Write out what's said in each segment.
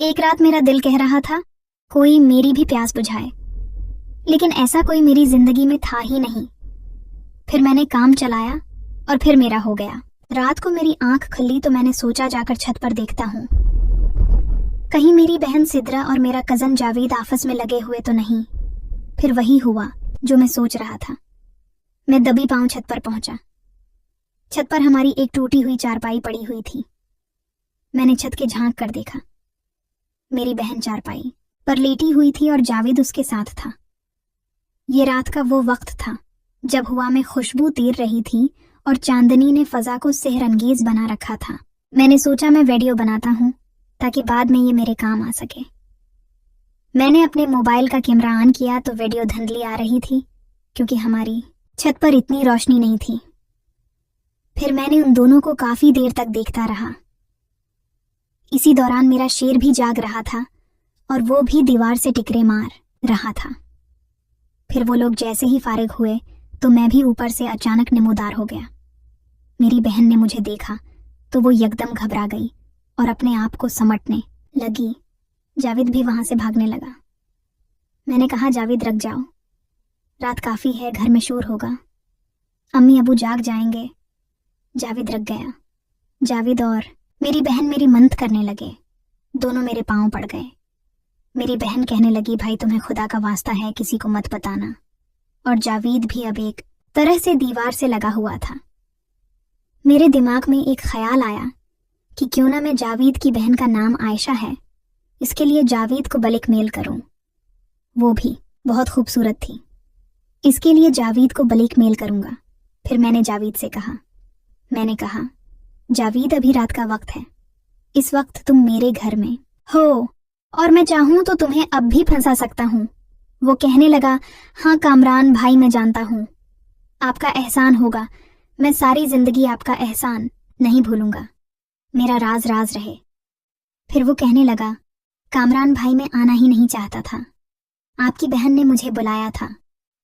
एक रात मेरा दिल कह रहा था कोई मेरी भी प्यास बुझाए, लेकिन ऐसा कोई मेरी जिंदगी में था ही नहीं। फिर मैंने काम चलाया और फिर मेरा हो गया। रात को मेरी आंख खुली तो मैंने सोचा जाकर छत पर देखता हूँ, कहीं मेरी बहन सिद्रा और मेरा कजन जावेद आपस में लगे हुए तो नहीं। फिर वही हुआ जो मैं सोच रहा था। मैं दबी पांव छत पर पहुंचा। छत पर हमारी एक टूटी हुई चारपाई पड़ी हुई थी। मैंने छत के झांक कर देखा। मेरी बहन चारपाई पर लेटी हुई थी और जावेद उसके साथ था। ये रात का वो वक्त था जब हवा में खुशबू तैर रही थी और चांदनी ने फजा को सेहरंगेज बना रखा था। मैंने सोचा मैं वीडियो बनाता हूँ ताकि बाद में ये मेरे काम आ सके। मैंने अपने मोबाइल का कैमरा ऑन किया तो वीडियो धुंधली आ रही थी क्योंकि हमारी छत पर इतनी रोशनी नहीं थी। फिर मैंने उन दोनों को काफी देर तक देखता रहा। इसी दौरान मेरा शेर भी जाग रहा था और वो भी दीवार से टिकरे मार रहा था। फिर वो लोग जैसे ही फारिग हुए तो मैं भी ऊपर से अचानक नमूदार हो गया। मेरी बहन ने मुझे देखा तो वो यकदम घबरा गई और अपने आप को समटने लगी। जावेद भी वहां से भागने लगा। मैंने कहा, जावेद रख जाओ, रात काफी है, घर में शोर होगा, अम्मी अबू जाग जाएंगे। जावेद रख गया। जावेद और मेरी बहन मेरी मन्नत करने लगे। दोनों मेरे पांव पड़ गए। मेरी बहन कहने लगी, भाई तुम्हें खुदा का वास्ता है, किसी को मत बताना। और जावेद भी अब एक तरह से दीवार से लगा हुआ था। मेरे दिमाग में एक ख्याल आया कि क्यों ना मैं जावेद की बहन का नाम आयशा है, इसके लिए जावेद को ब्लैकमेल करूं। वो भी बहुत खूबसूरत थी, इसके लिए जावेद को ब्लैकमेल करूंगा। फिर मैंने जावेद से कहा, जावेद अभी रात का वक्त है, इस वक्त तुम मेरे घर में हो और मैं चाहूं तो तुम्हें अब भी फंसा सकता हूं। वो कहने लगा, हाँ कामरान भाई, मैं जानता हूं, आपका एहसान होगा, मैं सारी जिंदगी आपका एहसान नहीं भूलूंगा, मेरा राज राज रहे। फिर वो कहने लगा, कामरान भाई मैं आना ही नहीं चाहता था, आपकी बहन ने मुझे बुलाया था।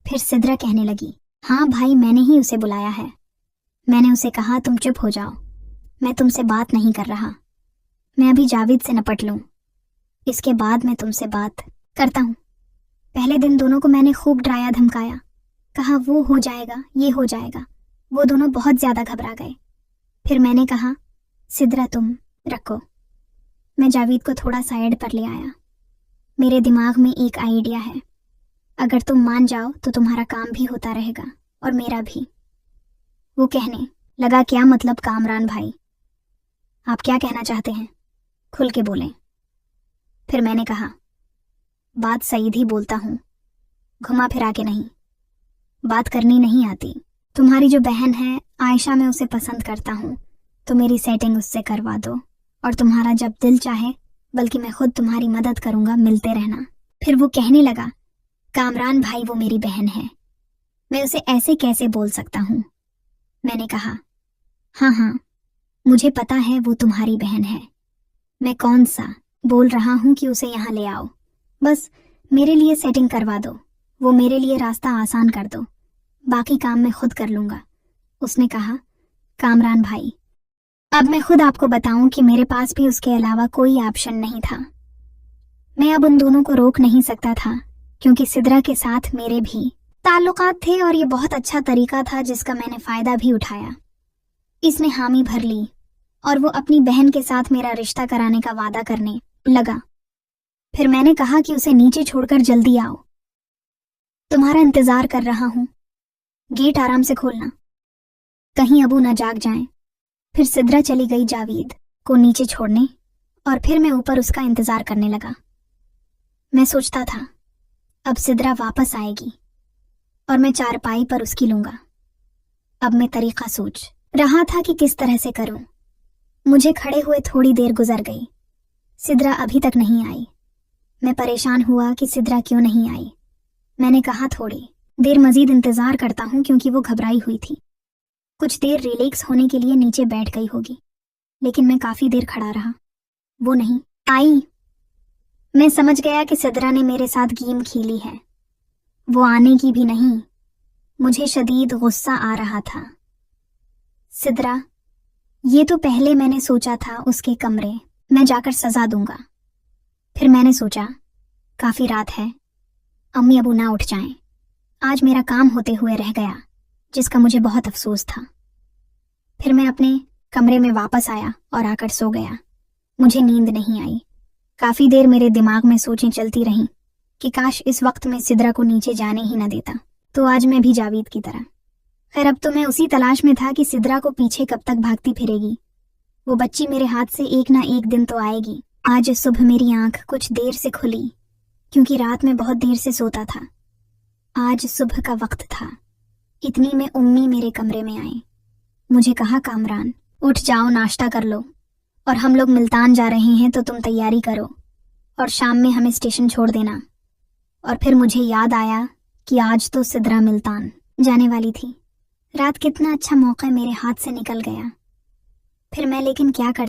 फिर सिद्रा कहने लगी, हाँ भाई मैंने ही उसे बुलाया है। मैंने उसे कहा, तुम चुप हो जाओ, मैं तुमसे बात नहीं कर रहा, मैं अभी जावेद से निपट लूं, इसके बाद मैं तुमसे बात करता हूं। पहले दिन दोनों को मैंने खूब डराया धमकाया, कहा वो हो जाएगा, ये हो जाएगा। वो दोनों बहुत ज्यादा घबरा गए। फिर मैंने कहा, सिद्रा तुम रखो। मैं जावेद को थोड़ा साइड पर ले आया। मेरे दिमाग में एक आइडिया है, अगर तुम मान जाओ तो तुम्हारा काम भी होता रहेगा और मेरा भी। वो कहने लगा, क्या मतलब कामरान भाई, आप क्या कहना चाहते हैं, खुल के बोलें। फिर मैंने कहा, बात सीधी बोलता हूं, घुमा फिरा के नहीं, बात करनी नहीं आती। तुम्हारी जो बहन है आयशा, मैं उसे पसंद करता हूं, तो मेरी सेटिंग उससे करवा दो और तुम्हारा जब दिल चाहे, बल्कि मैं खुद तुम्हारी मदद करूंगा, मिलते रहना। फिर वो कहने लगा, कामरान भाई वो मेरी बहन है, मैं उसे ऐसे कैसे बोल सकता हूं। मैंने कहा, हाँ मुझे पता है वो तुम्हारी बहन है, मैं कौन सा बोल रहा हूं कि उसे यहाँ ले आओ, बस मेरे लिए सेटिंग करवा दो, वो मेरे लिए रास्ता आसान कर दो, बाकी काम मैं खुद कर लूंगा। उसने कहा, कामरान भाई अब मैं खुद आपको बताऊं कि मेरे पास भी उसके अलावा कोई ऑप्शन नहीं था। मैं अब उन दोनों को रोक नहीं सकता था क्योंकि सिद्रा के साथ मेरे भी ताल्लुकात थे और ये बहुत अच्छा तरीका था जिसका मैंने फायदा भी उठाया। इसने हामी भर ली और वो अपनी बहन के साथ मेरा रिश्ता कराने का वादा करने लगा। फिर मैंने कहा कि उसे नीचे छोड़कर जल्दी आओ, तुम्हारा इंतजार कर रहा हूं, गेट आराम से खोलना, कहीं अबू ना जाग जाएं। फिर सिद्रा चली गई जावेद को नीचे छोड़ने और फिर मैं ऊपर उसका इंतजार करने लगा। मैं सोचता था अब सिद्रा वापस आएगी और मैं चारपाई पर उसकी लूंगा। अब मैं तरीका सोच रहा था कि किस तरह से करूं। मुझे खड़े हुए थोड़ी देर गुजर गई, सिद्रा अभी तक नहीं आई। मैं परेशान हुआ कि सिद्रा क्यों नहीं आई। मैंने कहा, थोड़ी देर मजीद इंतजार करता हूं क्योंकि वो घबराई हुई थी, कुछ देर रिलैक्स होने के लिए नीचे बैठ गई होगी। लेकिन मैं काफी देर खड़ा रहा, वो नहीं आई। मैं समझ गया कि सिद्रा ने मेरे साथ गेम खेली है, वो आने की भी नहीं। मुझे शदीद गुस्सा आ रहा था। सिद्रा, ये तो पहले मैंने सोचा था उसके कमरे मैं जाकर सजा दूंगा, پھر میں نے سوچا کافی رات ہے، امی ابو نہ اٹھ جائیں۔ آج میرا کام ہوتے ہوئے رہ گیا جس کا مجھے بہت افسوس تھا۔ پھر میں اپنے کمرے میں واپس آیا اور آ کر سو گیا۔ مجھے نیند نہیں آئی۔ کافی دیر میرے دماغ میں سوچیں چلتی رہیں کہ کاش اس وقت میں سدرا کو نیچے جانے ہی نہ دیتا تو آج میں بھی جاوید کی طرح۔ خیر اب تو میں اسی تلاش میں تھا کہ سدرا کو پیچھے کب تک بھاگتی پھرے گی۔ وہ بچی میرے ہاتھ سے ایک نہ ایک دن تو آئے گی۔ آج صبح میری آنکھ کچھ دیر سے کھلی کیونکہ رات میں بہت دیر سے سوتا تھا۔ آج صبح کا وقت تھا۔ اتنی میں امی میرے کمرے میں آئیں۔ مجھے کہا کامران اٹھ جاؤ، ناشتہ کر لو، اور ہم لوگ ملتان جا رہے ہیں تو تم تیاری کرو اور شام میں ہمیں اسٹیشن چھوڑ دینا۔ اور پھر مجھے یاد آیا کہ آج تو سدرا ملتان جانے والی تھی۔ رات کتنا اچھا موقع میرے ہاتھ سے نکل گیا۔ پھر میں لیکن کیا کرتا